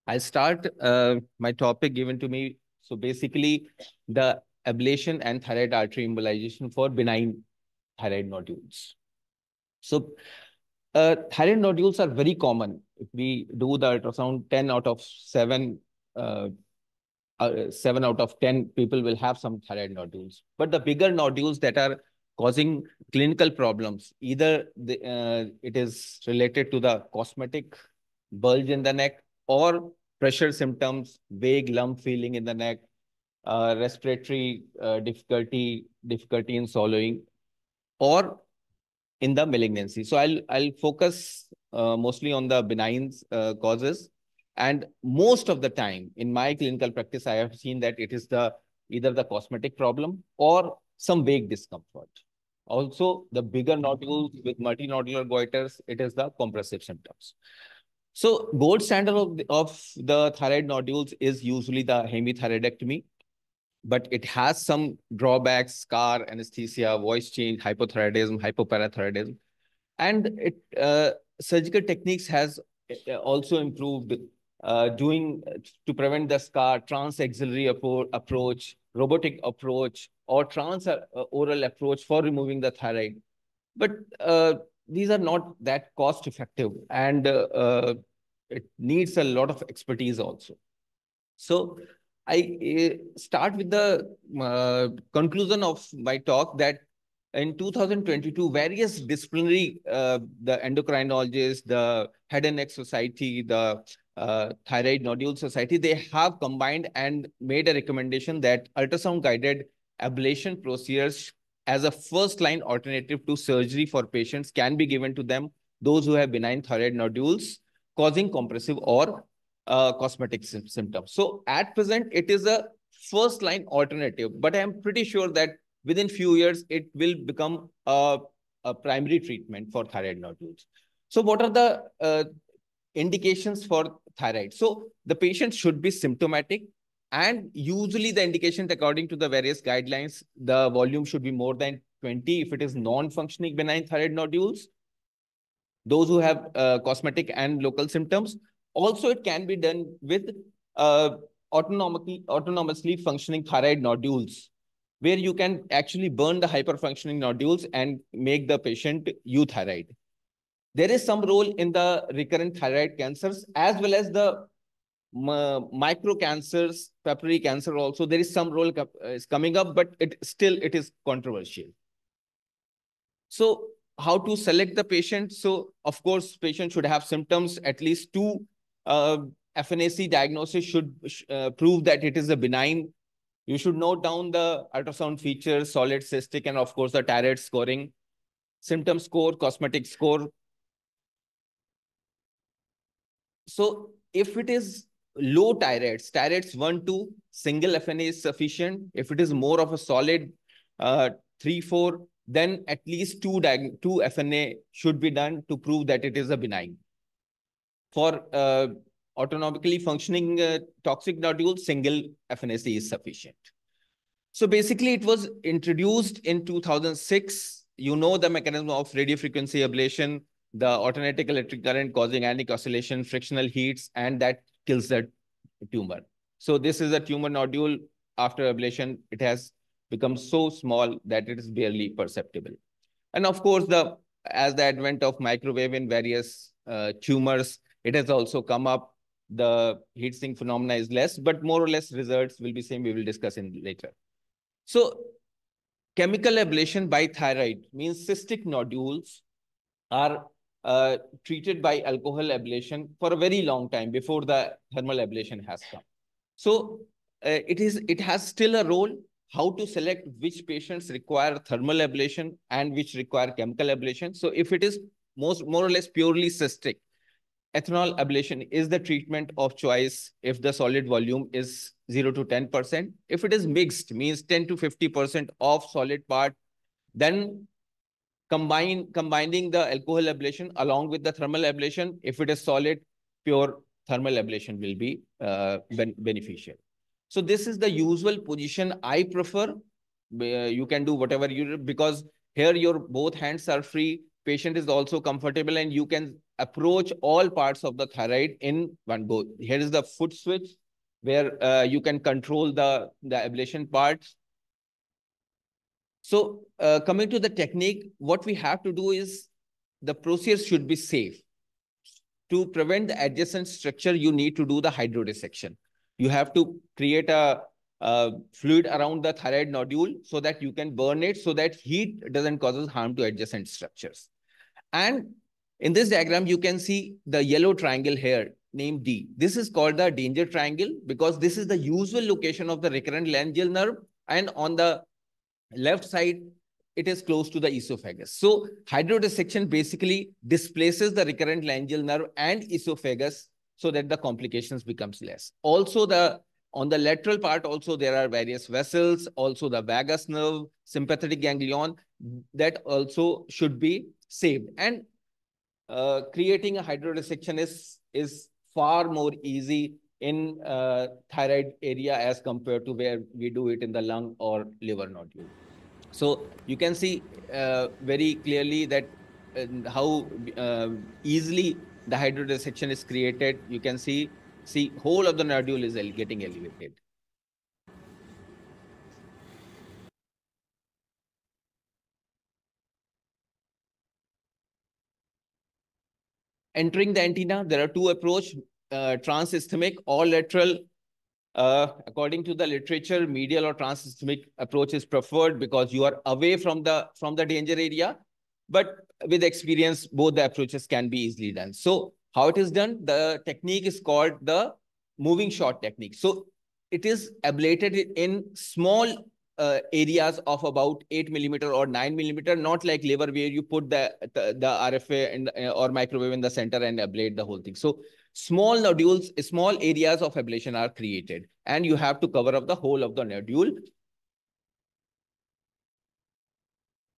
I'll start my topic given to me. So basically, the ablation and thyroid artery embolization for benign thyroid nodules. So thyroid nodules are very common. If we do the ultrasound, 10 out of 7, 7 out of 10 people will have some thyroid nodules. But the bigger nodules that are causing clinical problems, either it is related to the cosmetic bulge in the neck or pressure symptoms, vague lump feeling in the neck, respiratory difficulty in swallowing, or in the malignancy. So I'll focus mostly on the benign causes. And most of the time in my clinical practice, I have seen that it is either the cosmetic problem or some vague discomfort. Also, the bigger nodules with multinodular goiters, it is the compressive symptoms. So gold standard of the thyroid nodules is usually the hemithyroidectomy, but it has some drawbacks: scar, anesthesia, voice change, hypothyroidism, hypoparathyroidism. And surgical techniques has also improved, doing to prevent the scar, trans-axillary approach, robotic approach, or trans-oral approach for removing the thyroid. But these are not that cost effective, and it needs a lot of expertise also. So I start with the conclusion of my talk that in 2022, various disciplinary, the endocrinologists, the Head and Neck Society, the Thyroid Nodule Society, they have combined and made a recommendation that ultrasound-guided ablation procedures as a first-line alternative to surgery for patients can be given to them, those who have benign thyroid nodules causing compressive or cosmetic symptoms. So at present, it is a first-line alternative, but I'm pretty sure that within few years, it will become a primary treatment for thyroid nodules. So what are the indications for thyroid? So the patient should be symptomatic, and usually the indications according to the various guidelines, the volume should be more than 20 if it is non-functioning benign thyroid nodules, those who have cosmetic and local symptoms. Also, it can be done with autonomously functioning thyroid nodules, where you can actually burn the hyperfunctioning nodules and make the patient euthyroid. There is some role in the recurrent thyroid cancers as well as the micro cancers, papillary cancer also. There is some role is coming up, but it is controversial. So how to select the patient? So of course, patient should have symptoms. At least 2 FNAC diagnosis should prove that it is a benign. You should note down the ultrasound features, solid, cystic, and of course the thyroid scoring, symptom score, cosmetic score. So if it is low thyroids 1, 2, single FNA is sufficient. If it is more of a solid 3, 4, then at least 2 FNA should be done to prove that it is a benign. For autonomically functioning toxic nodules, single FNAC is sufficient. So basically, it was introduced in 2006. You know the mechanism of radiofrequency ablation, the alternating electric current causing ionic oscillation, frictional heats, and that kills the tumor. So this is a tumor nodule. After ablation, it has become so small that it is barely perceptible. And of course, as the advent of microwave in various tumors, it has also come up. The heat sink phenomena is less, but more or less results will be same. We will discuss in later. So chemical ablation by thyroid means cystic nodules are treated by alcohol ablation for a very long time before the thermal ablation has come. So it has still a role. How to select which patients require thermal ablation and which require chemical ablation. So if it is more or less purely cystic, ethanol ablation is the treatment of choice if the solid volume is 0 to 10%. If it is mixed, means 10 to 50% of solid part, then combining the alcohol ablation along with the thermal ablation. If it is solid, pure thermal ablation will be beneficial. So this is the usual position I prefer. You can do whatever you, because here your both hands are free. patient is also comfortable, and you can approach all parts of the thyroid in one go. Here is the foot switch where you can control the ablation parts. So coming to the technique, what we have to do is the procedure should be safe. To prevent the adjacent structure, you need to do the hydrodissection. You have to create a fluid around the thyroid nodule so that you can burn it, so that heat doesn't cause harm to adjacent structures. And in this diagram, you can see the yellow triangle here named D. This is called the danger triangle because this is the usual location of the recurrent laryngeal nerve. And on the left side, it is close to the esophagus. So hydrodissection basically displaces the recurrent laryngeal nerve and esophagus so that the complications becomes less. Also, on the lateral part, also there are various vessels, also the vagus nerve, sympathetic ganglion, that also should be saved. And creating a hydrodissection is far more easy in thyroid area as compared to where we do it in the lung or liver nodule. So you can see very clearly that how easily the hydrodissection is created. You can see whole of the nodule is getting elevated. Entering the antenna, there are two approaches, transisthmic or lateral. According to the literature, medial or transisthmic approach is preferred because you are away from the danger area. But with experience, both the approaches can be easily done. So how it is done? The technique is called the moving shot technique. So it is ablated in small areas of about 8 millimeter or 9 millimeter, not like liver where you put the RFA in, or microwave in the center and ablate the whole thing. So small nodules, small areas of ablation are created, and you have to cover up the whole of the nodule.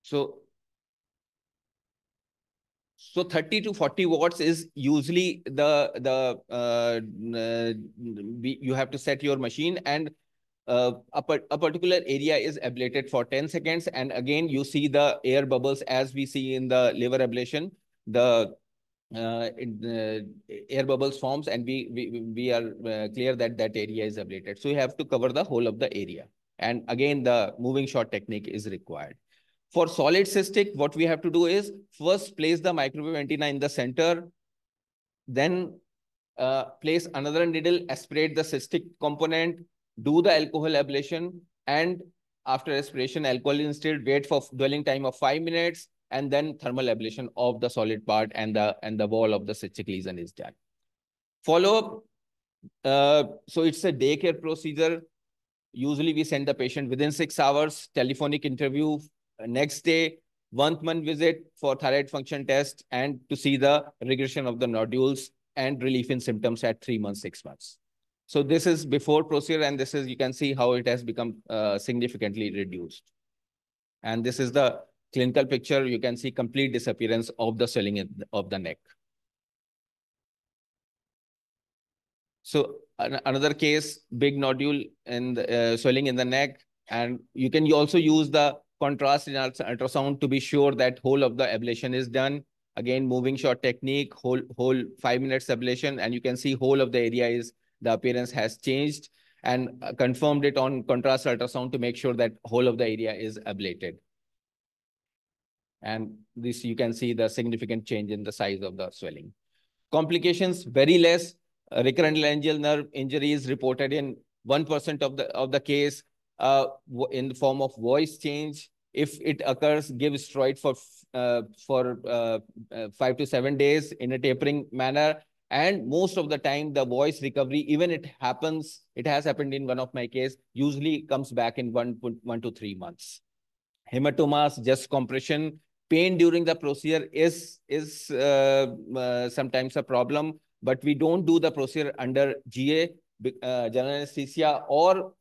So 30 to 40 watts is usually you have to set your machine, and a particular area is ablated for 10 seconds. And again, you see the air bubbles as we see in the liver ablation. The air bubbles forms, and we are clear that that area is ablated. So you have to cover the whole of the area. And again, the moving shot technique is required. For solid cystic, what we have to do is first place the microwave antenna in the center, then place another needle, aspirate the cystic component, do the alcohol ablation, and after aspiration, alcohol instilled, wait for dwelling time of 5 minutes, and then thermal ablation of the solid part, and the wall of the cystic lesion is done. Follow-up, so it's a daycare procedure. Usually we send the patient within 6 hours, telephonic interview, next day, 1 month visit for thyroid function test and to see the regression of the nodules and relief in symptoms at 3 months, 6 months. So this is before procedure, and this is, you can see how it has become significantly reduced. And this is the clinical picture. You can see complete disappearance of the swelling of the neck. So another case, big nodule and swelling in the neck. And you can also use the contrast in ultrasound to be sure that whole of the ablation is done. Again, moving shot technique, whole 5 minutes ablation. And you can see whole of the area is, the appearance has changed, and confirmed it on contrast ultrasound to make sure that whole of the area is ablated. And this, you can see the significant change in the size of the swelling. Complications, very less. Recurrent laryngeal nerve injury is reported in 1% of the case in the form of voice change. If it occurs, give steroid for 5 to 7 days in a tapering manner. And most of the time, the voice recovery, even it has happened in one of my case, usually comes back in 1 to 3 months. Hematomas, just compression. Pain during the procedure is sometimes a problem, but we don't do the procedure under GA, general anesthesia, or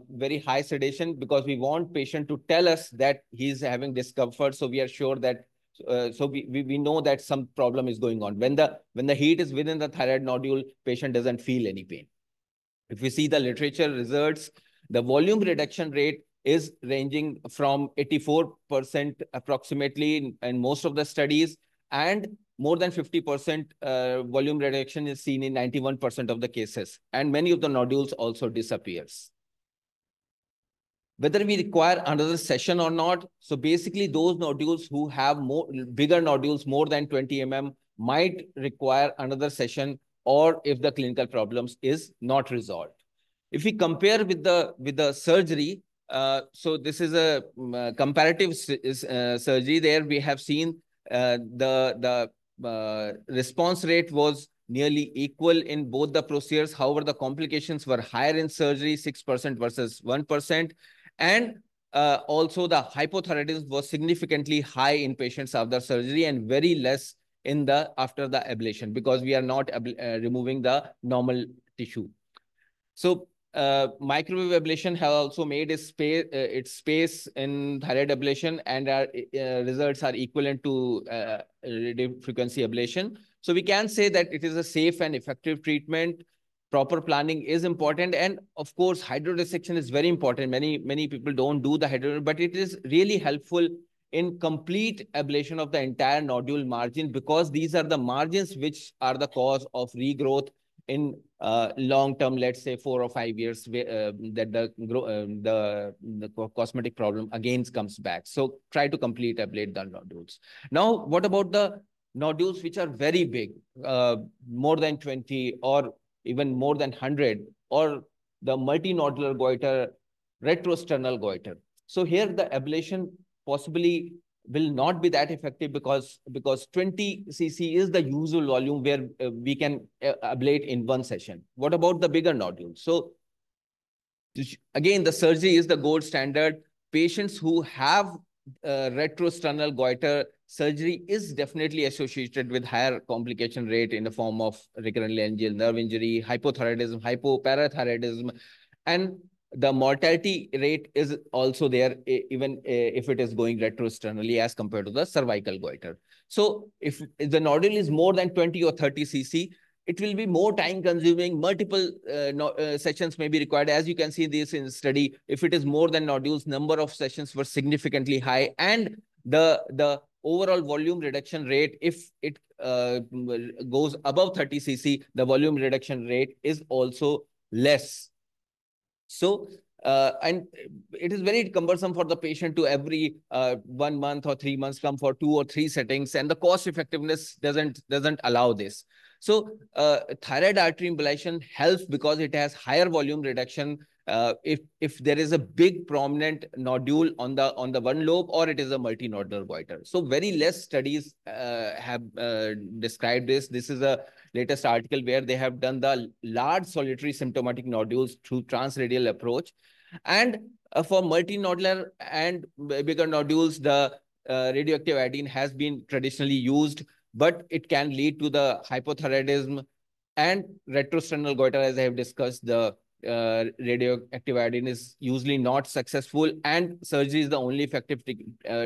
very high sedation, because we want patient to tell us that he's having discomfort. So we are sure that, so we know that some problem is going on. When the heat is within the thyroid nodule, patient doesn't feel any pain. If we see the literature results, the volume reduction rate is ranging from 84% approximately in most of the studies, and more than 50% volume reduction is seen in 91% of the cases, and many of the nodules also disappears. Whether we require another session or not, so basically those nodules who have bigger nodules more than 20 mm might require another session, or if the clinical problems is not resolved. If we compare with the surgery, so this is a comparative surgery. There we have seen the response rate was nearly equal in both the procedures. However, the complications were higher in surgery, 6% versus 1%. And also the hypothyroidism was significantly high in patients after surgery and very less in after the ablation, because we are not removing the normal tissue. So microwave ablation has also made its space in thyroid ablation, and our results are equivalent to radiofrequency ablation. So we can say that it is a safe and effective treatment. Proper planning is important, and of course, hydrodissection is very important. Many people don't do the hydro, but it is really helpful in complete ablation of the entire nodule margin, because these are the margins which are the cause of regrowth in long term, let's say 4 or 5 years, that the cosmetic problem again comes back. So try to complete ablate the nodules. Now, what about the nodules which are very big, more than 20 or even more than 100, or the multinodular goiter, retrosternal goiter? So here the ablation possibly will not be that effective, because 20 cc is the usual volume where we can ablate in one session. What about the bigger nodules? So again, the surgery is the gold standard. Patients who have retrosternal goiter, surgery is definitely associated with higher complication rate in the form of recurrent laryngeal nerve injury, hypothyroidism, hypoparathyroidism, and the mortality rate is also there, even if it is going retrosternally as compared to the cervical goiter. So if the nodule is more than 20 or 30 cc, it will be more time consuming. Multiple sessions may be required. As you can see this in study, if it is more than nodules, number of sessions were significantly high, and the overall volume reduction rate, if it goes above 30 cc, the volume reduction rate is also less. So, and it is very cumbersome for the patient to every 1 month or 3 months come for 2 or 3 settings, and the cost effectiveness doesn't allow this. So thyroid artery embolization helps because it has higher volume reduction if there is a big prominent nodule on the one lobe, or it is a multinodular goiter. So very less studies have described this. This is a latest article where they have done the large solitary symptomatic nodules through transradial approach. And for multinodular and bigger nodules, the radioactive iodine has been traditionally used, but it can lead to the hypothyroidism and retrosternal goiter. As I have discussed, the radioactive iodine is usually not successful, and surgery is the only effective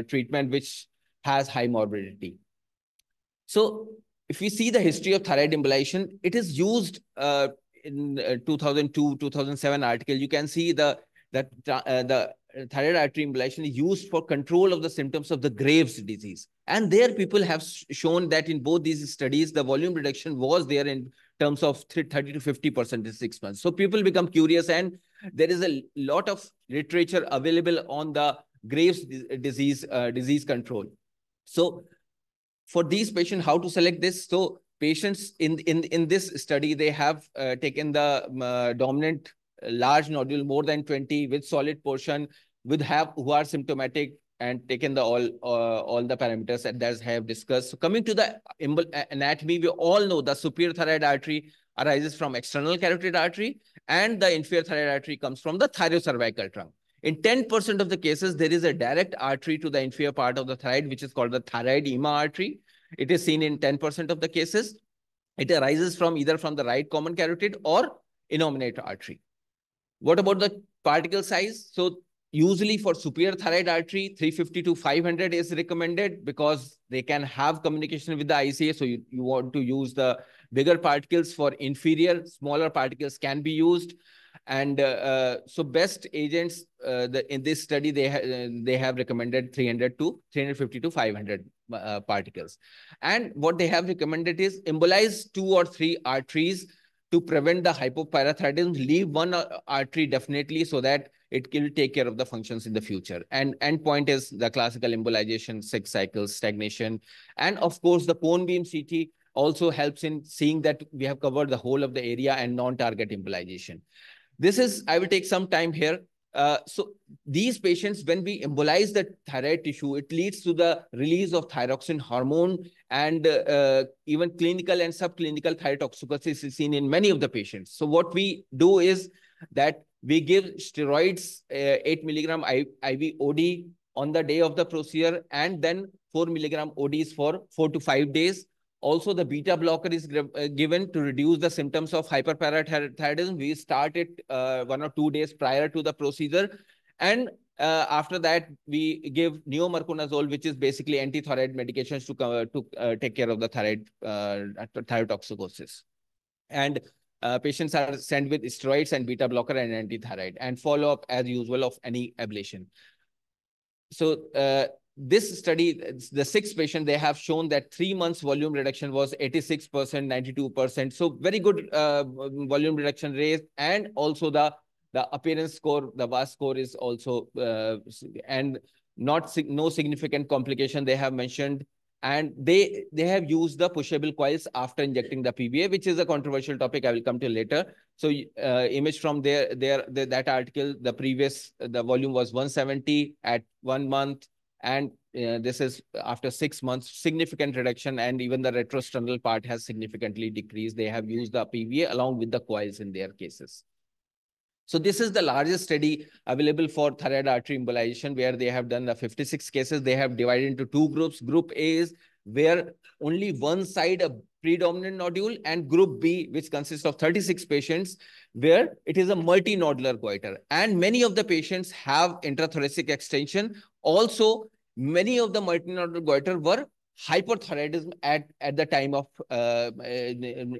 treatment which has high morbidity. So if we see the history of thyroid embolization, it is used in 2002, 2007 article. You can see the thyroid artery embolization is used for control of the symptoms of the Graves' disease. And there people have shown that in both these studies, the volume reduction was there in terms of 30 to 50% in 6 months. So people become curious, and there is a lot of literature available on the Graves' disease control. So for these patients, how to select this? So patients in this study, they have taken the dominant large nodule more than 20 with solid portion, who are symptomatic, and taken the all the parameters that I have discussed. So coming to the anatomy, we all know the superior thyroid artery arises from external carotid artery, and the inferior thyroid artery comes from the thyrocervical trunk. In 10% of the cases, there is a direct artery to the inferior part of the thyroid, which is called the thyroid ema artery. It is seen in 10% of the cases. It arises from either from the right common carotid or innominate artery. What about the particle size? So usually for superior thyroid artery, 350 to 500 is recommended, because they can have communication with the ICA. So you want to use the bigger particles. For inferior, smaller particles can be used. And so best agents in this study, they have recommended 300 to 350 to 500 particles. And what they have recommended is embolize 2 or 3 arteries to prevent the hypoparathyroidism. Leave one artery definitely, so that it will take care of the functions in the future. And endpoint is the classical embolization, 6 cycles, stagnation. And of course, the cone beam CT also helps in seeing that we have covered the whole of the area and non-target embolization. This is, I will take some time here. So these patients, when we embolize the thyroid tissue, it leads to the release of thyroxine hormone, and even clinical and subclinical thyrotoxicosis is seen in many of the patients. So what we do is that we give steroids, 8 milligram IV OD on the day of the procedure, and then 4 milligram ODs for 4 to 5 days. Also, the beta blocker is given to reduce the symptoms of hyperparathyroidism. We start it 1 or 2 days prior to the procedure. And after that, we give neomerconazole, which is basically anti-thyroid medications to take care of the thyrotoxicosis. And patients are sent with steroids and beta blocker and anti-thyroid, and follow up as usual of any ablation. So this study, the 6 patients, they have shown that 3 months volume reduction was 86%, 92%. So very good volume reduction rate. And also the appearance score, the VAS score is also, and no significant complication they have mentioned. And they have used the pushable coils after injecting the PBA, which is a controversial topic I will come to later. So image from that article, the volume was 170 at 1 month. And this is after 6 months, significant reduction. And even the retrosternal part has significantly decreased. They have used the PVA along with the coils in their cases. So this is the largest study available for thyroid artery embolization, where they have done the 56 cases. They have divided into 2 groups. Group A is where only one side a predominant nodule, and Group B, which consists of 36 patients, where it is a multinodular goiter. And many of the patients have intrathoracic extension. Also, many of the multinodular goiter were hyperthyroidism at the time of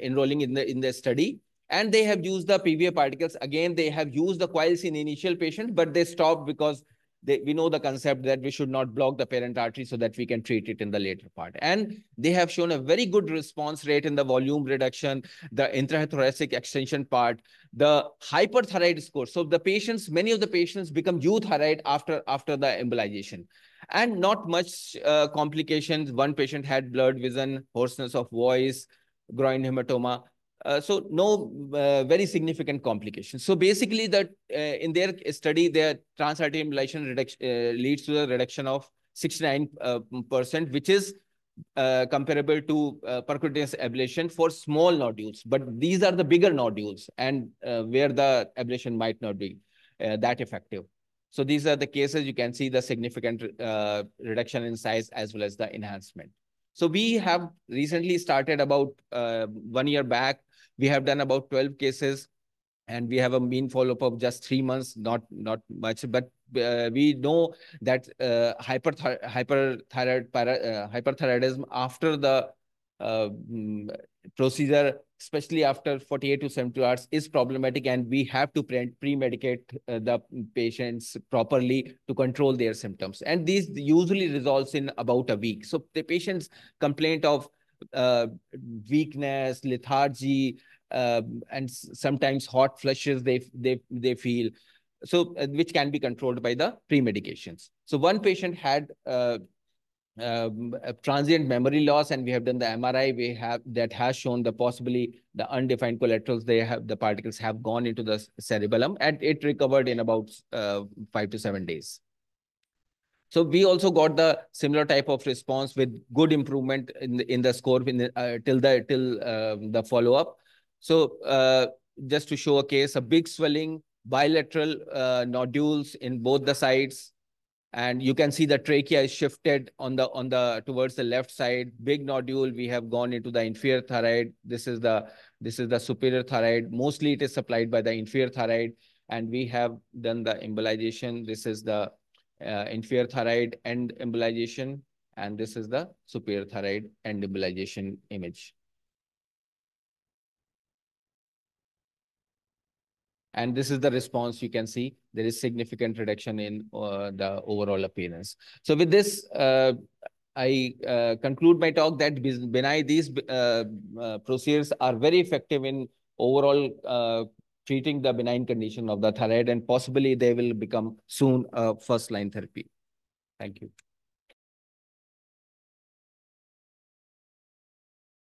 enrolling in the study. And they have used the PVA particles. Again, they have used the coils in initial patients, but they stopped because we know the concept that we should not block the parent artery so that we can treat it in the later part. And they have shown a very good response rate in the volume reduction, the intrathoracic extension part, the hyperthyroid score. So the patients, many of the patients become euthyroid after the embolization. And not much complications. One patient had blurred vision, hoarseness of voice, groin hematoma. So no very significant complications. So basically, in their study, their trans-arterial embolization leads to a reduction of 69%, which is comparable to percutaneous ablation for small nodules. But these are the bigger nodules, and where the ablation might not be that effective. So these are the cases. You can see the significant reduction in size as well as the enhancement. So we have recently started about 1 year back. We have done about 12 cases, and we have a mean follow-up of just 3 months, not much, but we know that hyperthyroidism after the procedure, especially after 48 to 72 hours, is problematic, and we have to pre-medicate the patients properly to control their symptoms. And these usually results in about a week. So the patient's complaint of weakness, lethargy, and sometimes hot flushes they feel, so which can be controlled by the pre-medications. So one patient had a transient memory loss, and we have done the MRI. That has shown the possibly the undefined collaterals. The particles have gone into the cerebellum, and it recovered in about 5 to 7 days. So we also got the similar type of response with good improvement in the score till the follow up. So just to show a case, a big swelling, bilateral nodules in both the sides, and you can see the trachea is shifted towards the left side. Big nodule. We have gone into the inferior thyroid. This is the superior thyroid. Mostly it is supplied by the inferior thyroid, and we have done the embolization. This is the inferior thyroid end embolization, and this is the superior thyroid end embolization image. And this is the response you can see. There is significant reduction in the overall appearance. So with this, I conclude my talk that these procedures are very effective in overall treating the benign condition of the thyroid, and possibly they will become soon a first-line therapy. Thank you.